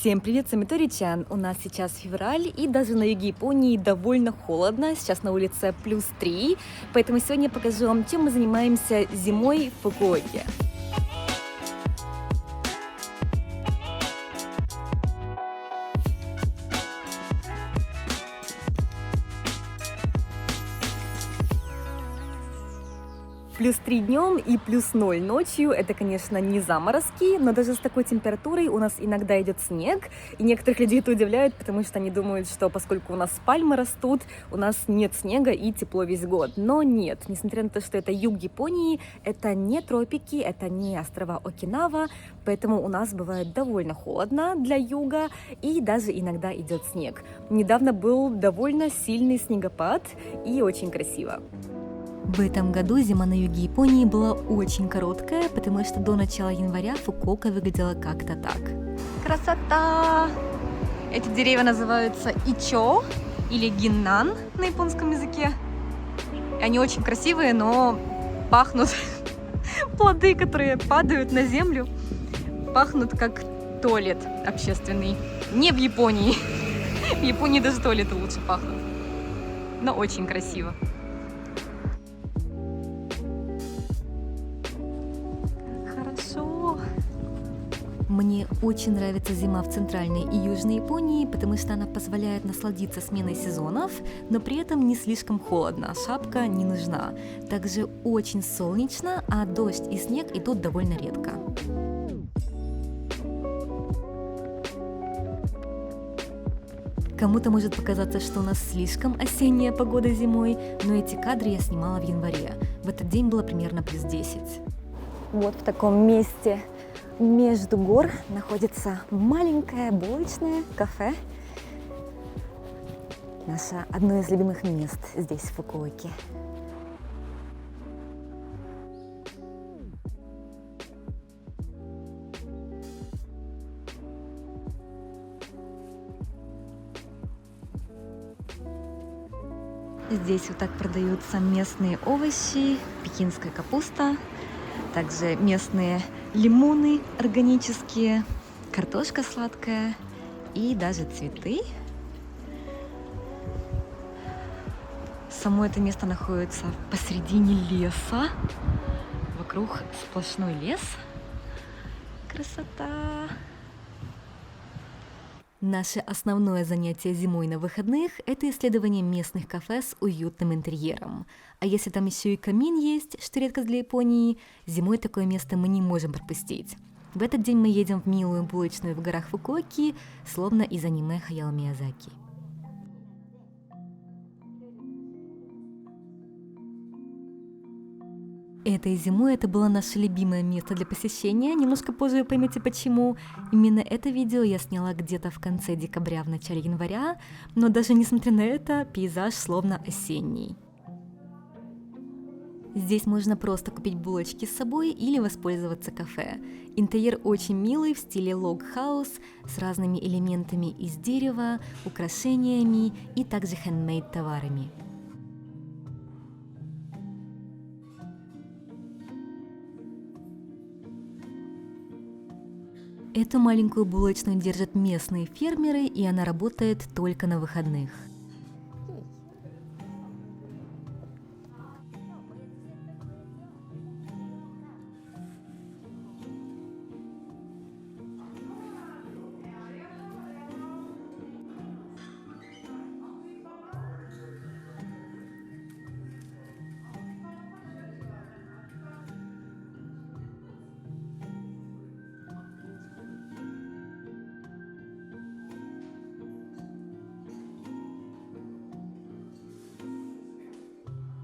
Всем привет, Самитори-чан! У нас сейчас февраль, и даже на юге Японии довольно холодно. Сейчас на улице +3, поэтому сегодня я покажу вам, чем мы занимаемся зимой в Фукуоке. +3 днем и +0 ночью. Это, конечно, не заморозки, но даже с такой температурой у нас иногда идет снег. И некоторых людей это удивляет, потому что они думают, что поскольку у нас пальмы растут, у нас нет снега и тепло весь год. Но нет, несмотря на то, что это юг Японии, это не тропики, это не острова Окинава, поэтому у нас бывает довольно холодно для юга, и даже иногда идет снег. Недавно был довольно сильный снегопад, и очень красиво. В этом году зима на юге Японии была очень короткая, потому что до начала января Фукуока выглядела как-то так. Красота! Эти деревья называются ичо или гиннан на японском языке. И они очень красивые, но пахнут плоды, которые падают на землю, пахнут как туалет общественный. Не в Японии. В Японии даже туалеты лучше пахнут. Но очень красиво. Мне очень нравится зима в центральной и южной Японии, потому что она позволяет насладиться сменой сезонов, но при этом не слишком холодно, шапка не нужна. Также очень солнечно, а дождь и снег идут довольно редко. Кому-то может показаться, что у нас слишком осенняя погода зимой, но эти кадры я снимала в январе. В этот день было примерно +10. Вот в таком месте между гор находится маленькое булочное кафе. Наше одно из любимых мест здесь, в Фукуоке. Здесь вот так продаются местные овощи, пекинская капуста, также местные лимоны органические, картошка сладкая и даже цветы. Само это место находится посредине леса. Вокруг сплошной лес. Красота! Наше основное занятие зимой на выходных – это исследование местных кафе с уютным интерьером. А если там еще и камин есть, что редкость для Японии, зимой такое место мы не можем пропустить. В этот день мы едем в милую булочную в горах Фукуоки, словно из аниме Хаяо Миядзаки. Этой зимой это было наше любимое место для посещения, немножко позже вы поймете почему. Именно это видео я сняла где-то в конце декабря, в начале января, но даже несмотря на это, пейзаж словно осенний. Здесь можно просто купить булочки с собой или воспользоваться кафе. Интерьер очень милый в стиле лог-хаус с разными элементами из дерева, украшениями и также хендмейд товарами. Эту маленькую булочную держат местные фермеры, и она работает только на выходных.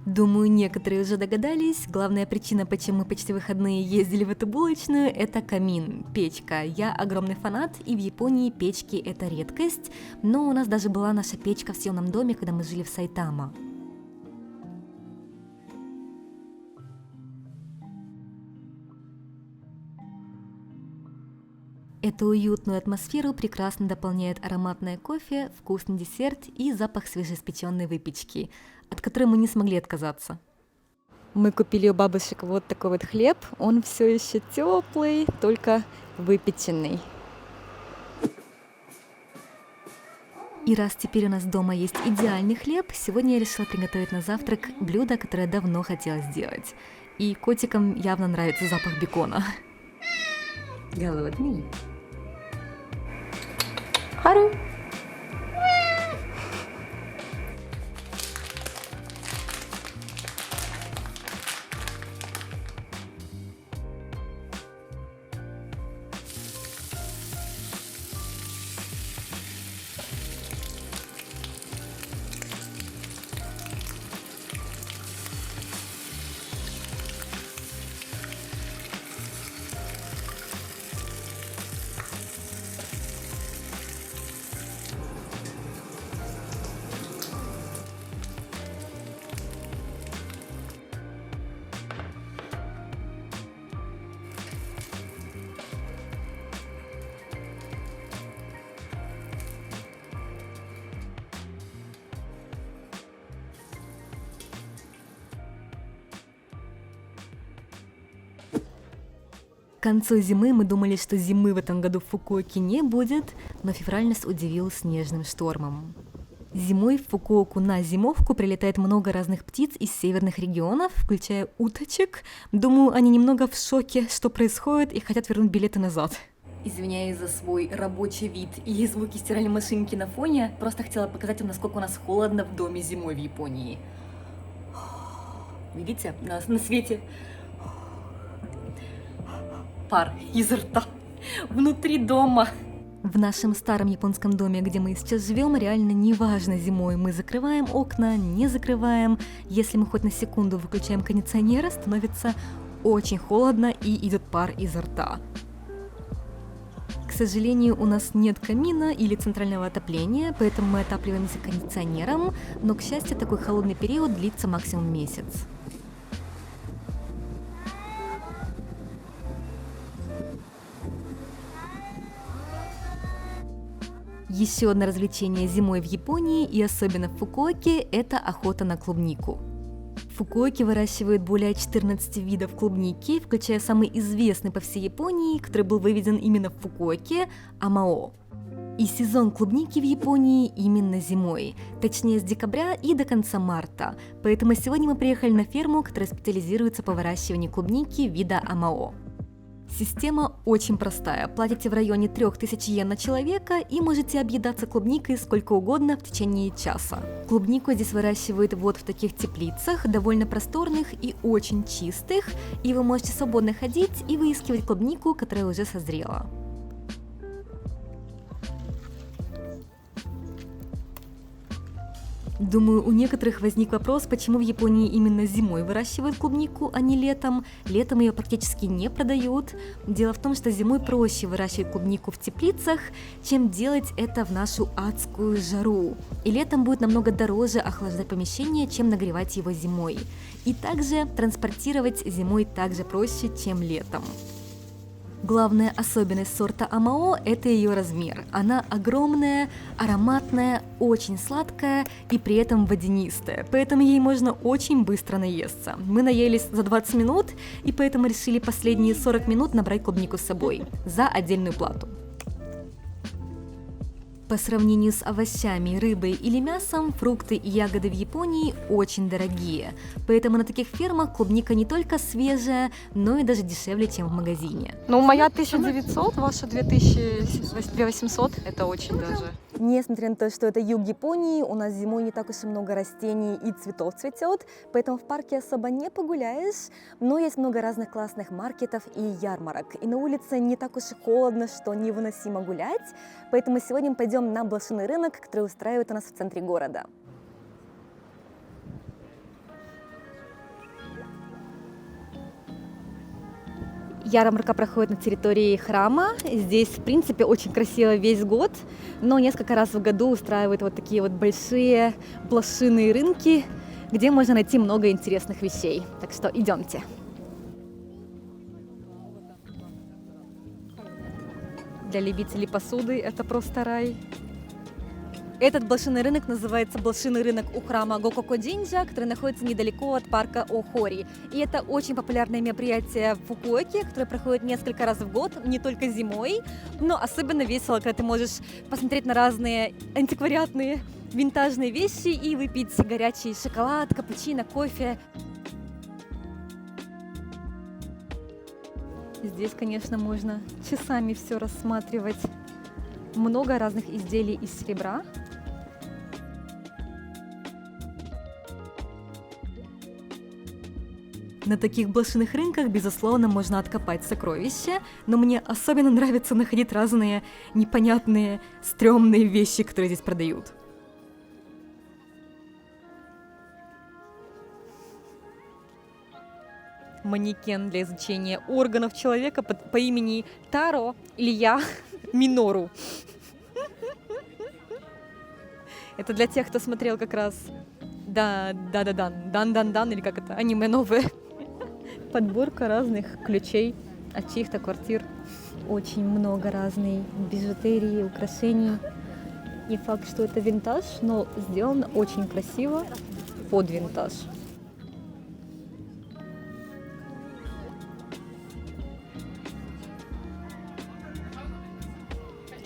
Думаю, некоторые уже догадались, главная причина, почему мы почти выходные ездили в эту булочную, это камин, печка. Я огромный фанат, и в Японии печки это редкость, но у нас даже была наша печка в съемном доме, когда мы жили в Сайтама. Эту уютную атмосферу прекрасно дополняет ароматное кофе, вкусный десерт и запах свежеиспеченной выпечки, от которой мы не смогли отказаться. Мы купили у бабушек вот такой вот хлеб, он все еще теплый, только выпеченный. И раз теперь у нас дома есть идеальный хлеб, сегодня я решила приготовить на завтрак блюдо, которое давно хотела сделать. И котикам явно нравится запах бекона. Голодный? Хару! К концу зимы мы думали, что зимы в этом году в Фукуоке не будет, но февраль нас удивил снежным штормом. Зимой в Фукуоку на зимовку прилетает много разных птиц из северных регионов, включая уточек. Думаю, они немного в шоке, что происходит, и хотят вернуть билеты назад. Извиняюсь за свой рабочий вид и звуки стиральной машинки на фоне, просто хотела показать вам, насколько у нас холодно в доме зимой в Японии. Видите, нас на свете пар изо рта внутри дома. В нашем старом японском доме, где мы сейчас живем, реально неважно зимой, мы закрываем окна, не закрываем. Если мы хоть на секунду выключаем кондиционер, становится очень холодно и идет пар изо рта. К сожалению, у нас нет камина или центрального отопления, поэтому мы отапливаемся кондиционером, но, к счастью, такой холодный период длится максимум месяц. Еще одно развлечение зимой в Японии и особенно в Фукуоке – это охота на клубнику. В Фукуоке выращивают более 14 видов клубники, включая самый известный по всей Японии, который был выведен именно в Фукуоке – Амао. И сезон клубники в Японии именно зимой, точнее с декабря и до конца марта. Поэтому сегодня мы приехали на ферму, которая специализируется по выращиванию клубники вида Амао. Система очень простая. Платите в районе 3000 йен на человека и можете объедаться клубникой сколько угодно в течение часа. Клубнику здесь выращивают вот в таких теплицах, довольно просторных и очень чистых, и вы можете свободно ходить и выискивать клубнику, которая уже созрела. Думаю, у некоторых возник вопрос, почему в Японии именно зимой выращивают клубнику, а не летом. Летом ее практически не продают. Дело в том, что зимой проще выращивать клубнику в теплицах, чем делать это в нашу адскую жару. И летом будет намного дороже охлаждать помещение, чем нагревать его зимой. И также транспортировать зимой также проще, чем летом. Главная особенность сорта Амао – это ее размер. Она огромная, ароматная, очень сладкая и при этом водянистая, поэтому ей можно очень быстро наесться. Мы наелись за 20 минут, и поэтому решили последние 40 минут набрать клубнику с собой за отдельную плату. По сравнению с овощами, рыбой или мясом, фрукты и ягоды в Японии очень дорогие, поэтому на таких фермах клубника не только свежая, но и даже дешевле, чем в магазине. Ну, моя 1900, ваша 2800, это очень даже. Несмотря на то, что это юг Японии, у нас зимой не так уж и много растений и цветов цветет, поэтому в парке особо не погуляешь, но есть много разных классных маркетов и ярмарок. И на улице не так уж и холодно, что невыносимо гулять, поэтому сегодня мы пойдем на блошиный рынок, который устраивает у нас в центре города. Ярмарка проходит на территории храма. Здесь, в принципе, очень красиво весь год, но несколько раз в году устраивают вот такие вот большие блошиные рынки, где можно найти много интересных вещей. Так что идемте. Для любителей посуды это просто рай. Этот блошиный рынок называется блошиный рынок у храма Гококодинджа, который находится недалеко от парка Охори. И это очень популярное мероприятие в Фукуоке, которое проходит несколько раз в год, не только зимой, но особенно весело, когда ты можешь посмотреть на разные антиквариатные винтажные вещи и выпить горячий шоколад, капучино, кофе. Здесь, конечно, можно часами все рассматривать. Много разных изделий из серебра. На таких блошиных рынках, безусловно, можно откопать сокровища, но мне особенно нравится находить разные непонятные, стрёмные вещи, которые здесь продают. Манекен для изучения органов человека по имени Таро Илья Минору. Это для тех, кто смотрел как раз Дан, или как это, аниме новое. Подборка разных ключей от чьих-то квартир. Очень много разной бижутерии, украшений. Не факт, что это винтаж, но сделано очень красиво под винтаж.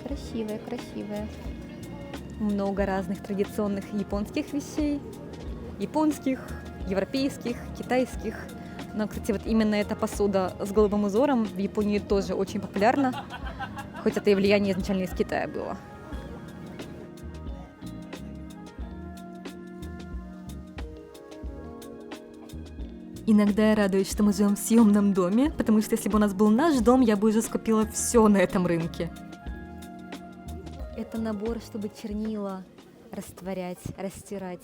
Красивая, красивая. Много разных традиционных японских вещей. Японских, европейских, китайских. Но, кстати, вот именно эта посуда с голубым узором в Японии тоже очень популярна. Хоть это и влияние изначально из Китая было. Иногда я радуюсь, что мы живем в съемном доме, потому что если бы у нас был наш дом, я бы уже скупила все на этом рынке. Это набор, чтобы чернила растворять, растирать.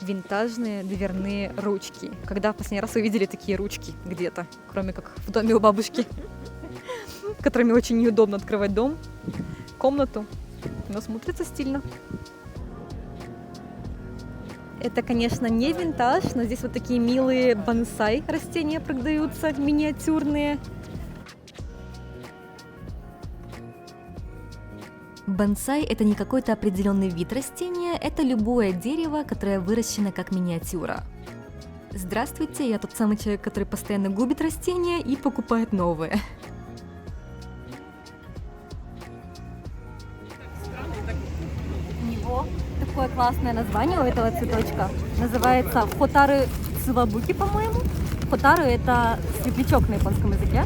Винтажные дверные ручки. Когда в последний раз вы видели такие ручки где-то, кроме как в доме у бабушки, которыми очень неудобно открывать дом, комнату, но смотрится стильно. Это, конечно, не винтаж, но здесь вот такие милые бонсай растения продаются, миниатюрные. Бонсай – это не какой-то определенный вид растения, это любое дерево, которое выращено как миниатюра. Здравствуйте, я тот самый человек, который постоянно губит растения и покупает новые. У него такое классное название у этого цветочка. Называется Хотары Цивабуки, по-моему. Хотары – это светлячок на японском языке,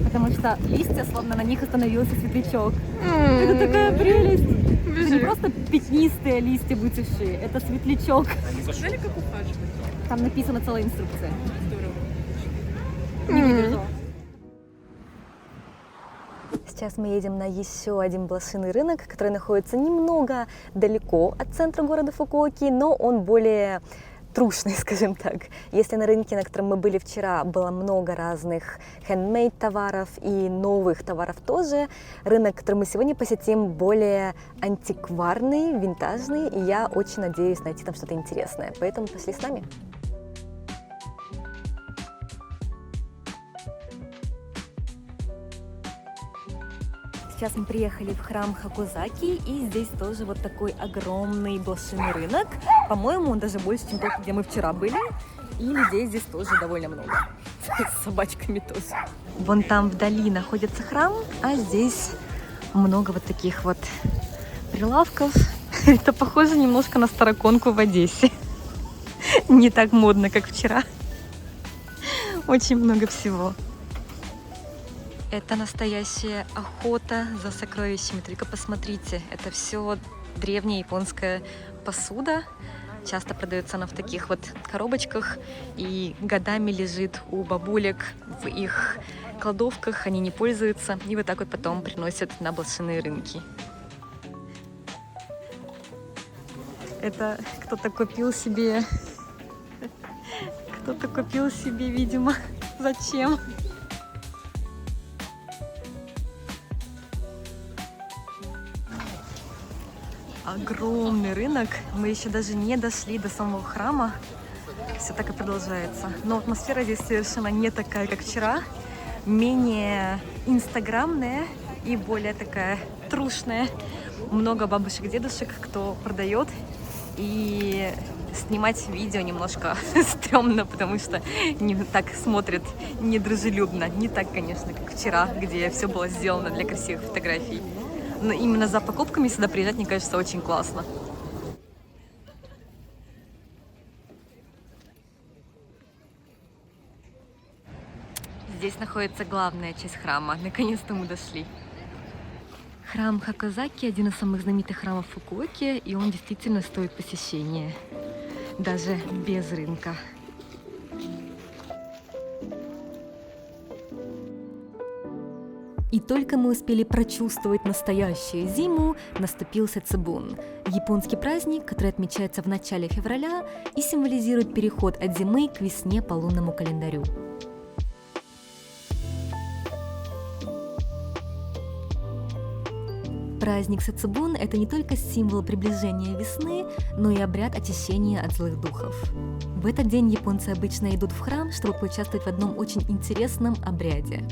потому что листья, словно на них остановился светлячок. Это такая прелесть. Это не просто пятнистые листья выцветшие, это светлячок. Смотрели, как ухаживать? Там написана целая инструкция. Здорово. Не выдержала. Сейчас мы едем на еще один блошиный рынок, который находится немного далеко от центра города Фукуоки, но он более трушный, скажем так. Если на рынке, на котором мы были вчера, было много разных хендмейд товаров и новых товаров тоже, рынок, который мы сегодня посетим, более антикварный, винтажный, и я очень надеюсь найти там что-то интересное. Поэтому пошли с нами. Сейчас мы приехали в храм Хакузаки, и здесь тоже вот такой огромный блошиный рынок. По-моему, он даже больше, чем тот, где мы вчера были. И людей здесь тоже довольно много. С собачками тоже. Вон там вдали находится храм, а здесь много вот таких вот прилавков. Это похоже немножко на Староконку в Одессе. Не так модно, как вчера. Очень много всего. Это настоящая охота за сокровищами. Только посмотрите, это все древняя японская посуда. Часто продается она в таких вот коробочках и годами лежит у бабулек в их кладовках. Они не пользуются и вот так вот потом приносят на блошиные рынки. Это кто-то купил себе, видимо, зачем? Огромный рынок. Мы еще даже не дошли до самого храма, Все так и продолжается. Но атмосфера здесь совершенно не такая, как вчера. Менее инстаграмная и более такая трушная. Много бабушек, дедушек, кто продает. И снимать видео немножко стрёмно, потому что не так смотрят недружелюбно. Не так, конечно, как вчера, где все было сделано для красивых фотографий. Но именно за покупками сюда приезжать, мне кажется, очень классно. Здесь находится главная часть храма. Наконец-то мы дошли. Храм Хакозаки – один из самых знаменитых храмов Фукуоки, и он действительно стоит посещения, даже без рынка. И только мы успели прочувствовать настоящую зиму, наступил Сэцубун – японский праздник, который отмечается в начале февраля и символизирует переход от зимы к весне по лунному календарю. Праздник Сэцубун – это не только символ приближения весны, но и обряд очищения от злых духов. В этот день японцы обычно идут в храм, чтобы поучаствовать в одном очень интересном обряде.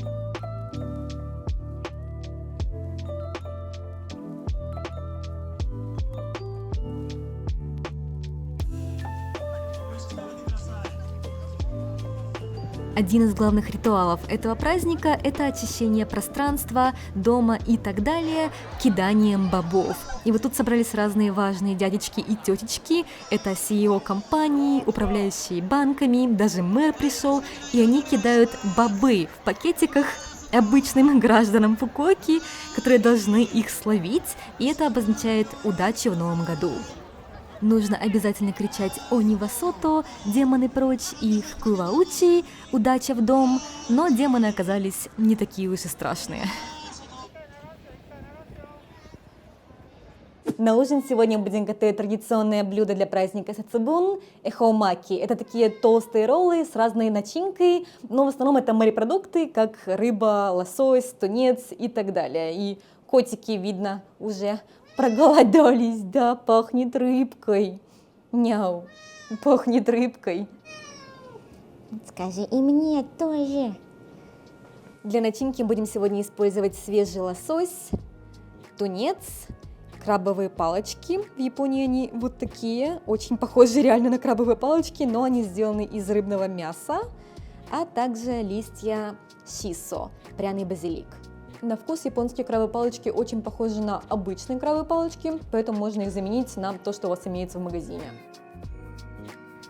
Один из главных ритуалов этого праздника – это очищение пространства, дома и так далее киданием бобов. И вот тут собрались разные важные дядечки и тетечки. Это CEO компаний, управляющие банками, даже мэр пришел, и они кидают бобы в пакетиках обычным гражданам Фукуоки, которые должны их словить, и это обозначает удачу в новом году. Нужно обязательно кричать «Они ва сото», «Демоны прочь» и «Фуку ва учи», «Удача в дом», но демоны оказались не такие уж и страшные. На ужин сегодня будем готовить традиционное блюдо для праздника Сэцубун – эхоумаки. Это такие толстые роллы с разной начинкой, но в основном это морепродукты, как рыба, лосось, тунец и так далее. И котики, видно, уже проголодались, да, пахнет рыбкой. Няу, пахнет рыбкой. Скажи и мне тоже. Для начинки будем сегодня использовать свежий лосось, тунец, крабовые палочки. В Японии они вот такие, очень похожи реально на крабовые палочки, но они сделаны из рыбного мяса, а также листья шисо, пряный базилик. На вкус японские крабовые палочки очень похожи на обычные крабовые палочки, поэтому можно их заменить на то, что у вас имеется в магазине.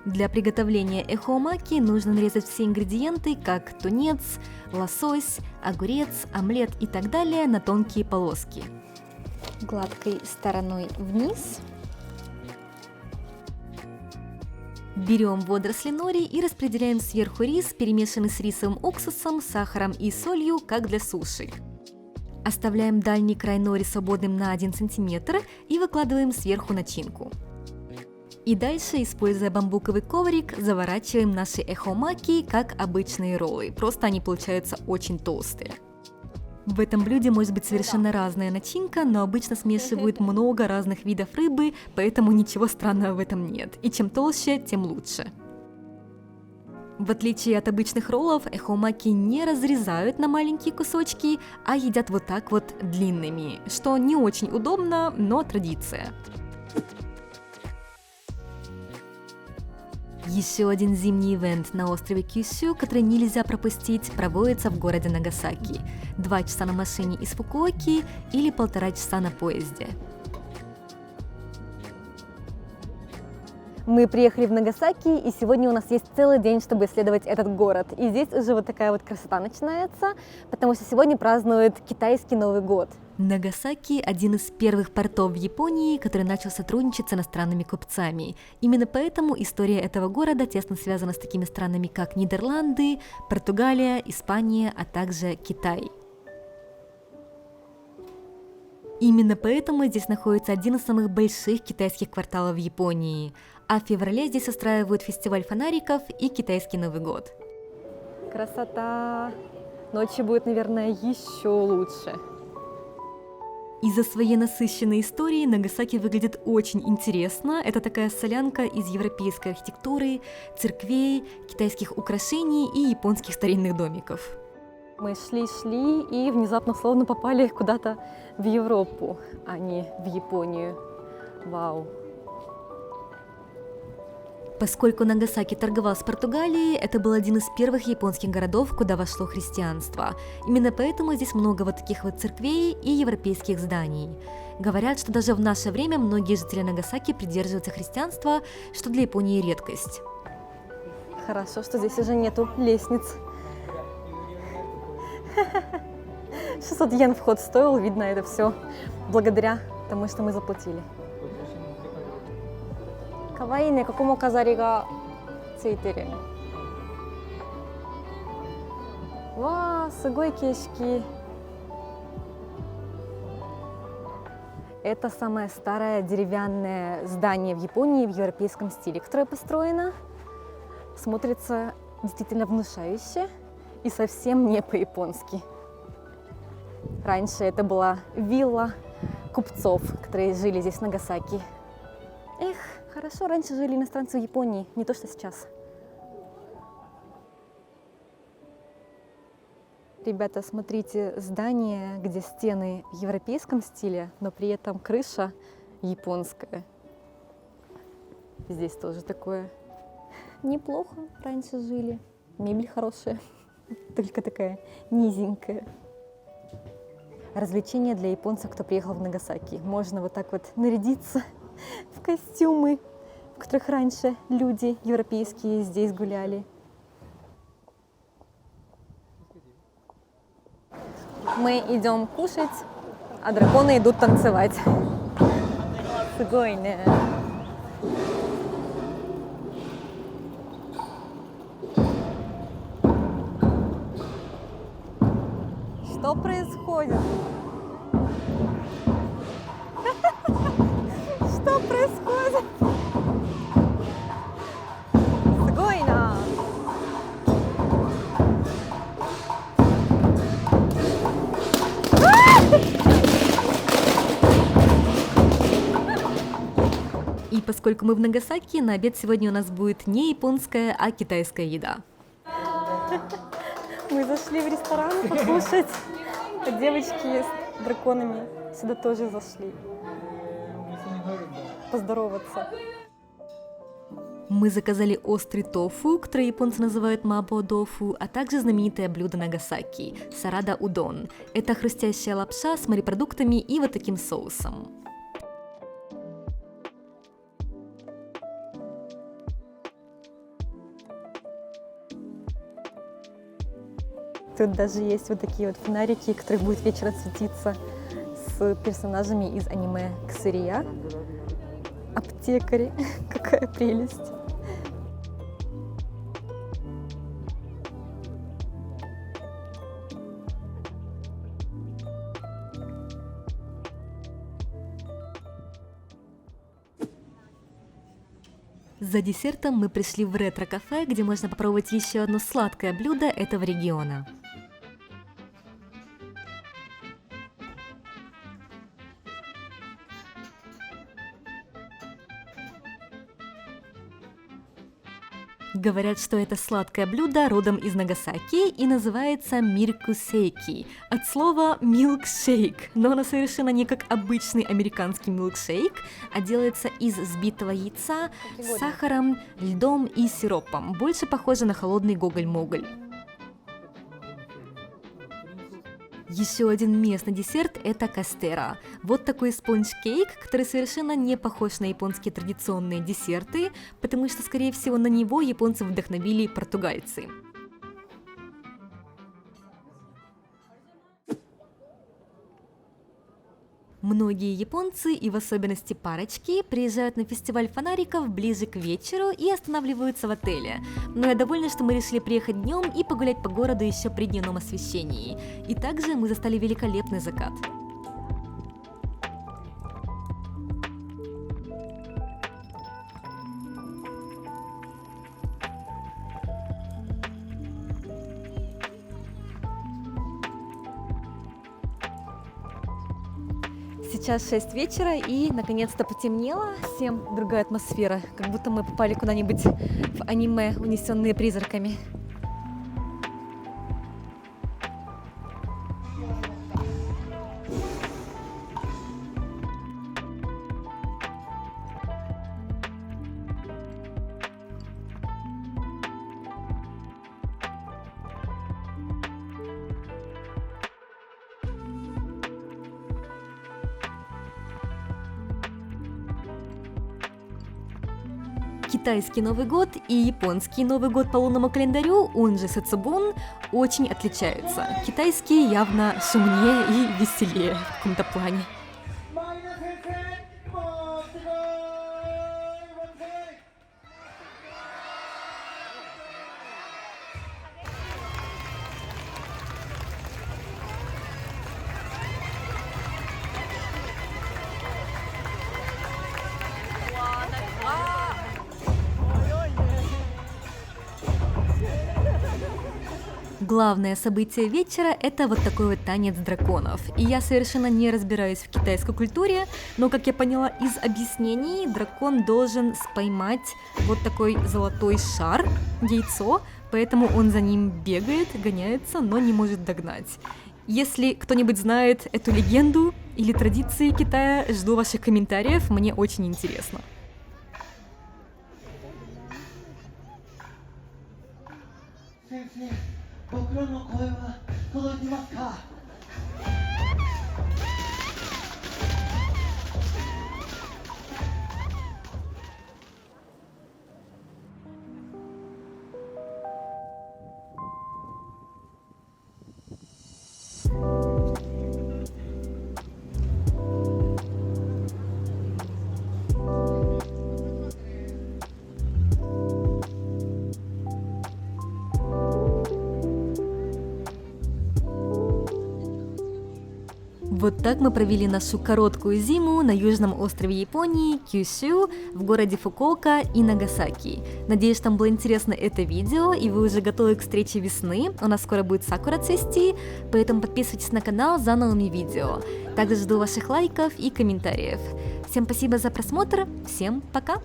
Для приготовления эхоумаки нужно нарезать все ингредиенты, как тунец, лосось, огурец, омлет и так далее, на тонкие полоски. Гладкой стороной вниз. Берем водоросли нори и распределяем сверху рис, перемешанный с рисовым уксусом, сахаром и солью, как для суши. Оставляем дальний край нори свободным на 1 см и выкладываем сверху начинку. И дальше, используя бамбуковый коврик, заворачиваем наши эхоумаки, как обычные роллы, просто они получаются очень толстые. В этом блюде может быть совершенно разная начинка, но обычно смешивают много разных видов рыбы, поэтому ничего странного в этом нет. И чем толще, тем лучше. В отличие от обычных роллов, эхоумаки не разрезают на маленькие кусочки, а едят вот так вот длинными, что не очень удобно, но традиция. Еще один зимний ивент на острове Кюсю, который нельзя пропустить, проводится в городе Нагасаки. 2 часа на машине из Фукуоки или 1,5 часа на поезде. Мы приехали в Нагасаки, и сегодня у нас есть целый день, чтобы исследовать этот город. И здесь уже вот такая вот красота начинается, потому что сегодня празднуют китайский Новый год. Нагасаки – один из первых портов в Японии, который начал сотрудничать с иностранными купцами. Именно поэтому история этого города тесно связана с такими странами, как Нидерланды, Португалия, Испания, а также Китай. Именно поэтому здесь находится один из самых больших китайских кварталов в Японии. А в феврале здесь устраивают фестиваль фонариков и китайский Новый год. Красота! Ночью будет, наверное, еще лучше. Из-за своей насыщенной истории Нагасаки выглядит очень интересно. Это такая солянка из европейской архитектуры, церквей, китайских украшений и японских старинных домиков. Мы шли и внезапно словно попали куда-то в Европу, а не в Японию. Вау! Поскольку Нагасаки торговал с Португалией, это был один из первых японских городов, куда вошло христианство. Именно поэтому здесь много вот таких вот церквей и европейских зданий. Говорят, что даже в наше время многие жители Нагасаки придерживаются христианства, что для Японии редкость. Хорошо, что здесь уже нету лестниц. 600 йен вход стоил, видно, это все благодаря тому, что мы заплатили. Каваиね、ここも飾りがついてる。わあ、すごい景色。Это самое старое деревянное здание в Японии в европейском стиле, которое построено. Смотрится действительно внушающе и совсем не по-японски. Раньше это была вилла купцов, которые жили здесь в Нагасаки. Эх, хорошо, раньше жили иностранцы в Японии, не то что сейчас. Ребята, смотрите, здание, где стены в европейском стиле, но при этом крыша японская. Здесь тоже такое. Неплохо раньше жили. Мебель хорошая, только такая низенькая. Развлечение для японцев, кто приехал в Нагасаки. Можно вот так вот нарядиться в костюмы, в которых раньше люди европейские здесь гуляли. Мы идем кушать, а драконы идут танцевать. Сугойне. Что происходит? Что происходит? Сугойна. И поскольку мы в Нагасаки, на обед сегодня у нас будет не японская, а китайская еда. Мы зашли в ресторан покушать, а девочки с драконами сюда тоже зашли поздороваться. Мы заказали острый тофу, который японцы называют мабо-дофу, а также знаменитое блюдо Нагасаки – сарада удон. Это хрустящая лапша с морепродуктами и вот таким соусом. Тут даже есть вот такие вот фонарики, которые будут вечером светиться с персонажами из аниме Ксырия. Аптекари. Какая прелесть. За десертом мы пришли в ретро-кафе, где можно попробовать еще одно сладкое блюдо этого региона. Говорят, что это сладкое блюдо родом из Нагасаки и называется миркусейки, от слова милкшейк, но оно совершенно не как обычный американский милкшейк, а делается из взбитого яйца с сахаром, льдом и сиропом, больше похоже на холодный гоголь-моголь. Еще один местный десерт – это кастера. Вот такой спонж-кейк, который совершенно не похож на японские традиционные десерты, потому что, скорее всего, на него японцы вдохновили португальцы. Многие японцы, и в особенности парочки, приезжают на фестиваль фонариков ближе к вечеру и останавливаются в отеле. Но я довольна, что мы решили приехать днем и погулять по городу еще при дневном освещении. И также мы застали великолепный закат. Сейчас 6 вечера и наконец-то потемнело, всем другая атмосфера, как будто мы попали куда-нибудь в аниме, унесенные призраками. Китайский Новый год и японский Новый год по лунному календарю, он же Сэцубун, очень отличаются. Китайский явно шумнее и веселее в каком-то плане. Главное событие вечера – это вот такой вот танец драконов. И я совершенно не разбираюсь в китайской культуре, но, как я поняла из объяснений, дракон должен споймать вот такой золотой шар, яйцо, поэтому он за ним бегает, гоняется, но не может догнать. Если кто-нибудь знает эту легенду или традиции Китая, жду ваших комментариев, мне очень интересно. 僕らの声は届いてますか？Вот так мы провели нашу короткую зиму на южном острове Японии, Кюсю, в городе Фукуока и Нагасаки. Надеюсь, вам было интересно это видео, и вы уже готовы к встрече весны. У нас скоро будет сакура цвести, поэтому подписывайтесь на канал за новыми видео. Также жду ваших лайков и комментариев. Всем спасибо за просмотр, всем пока!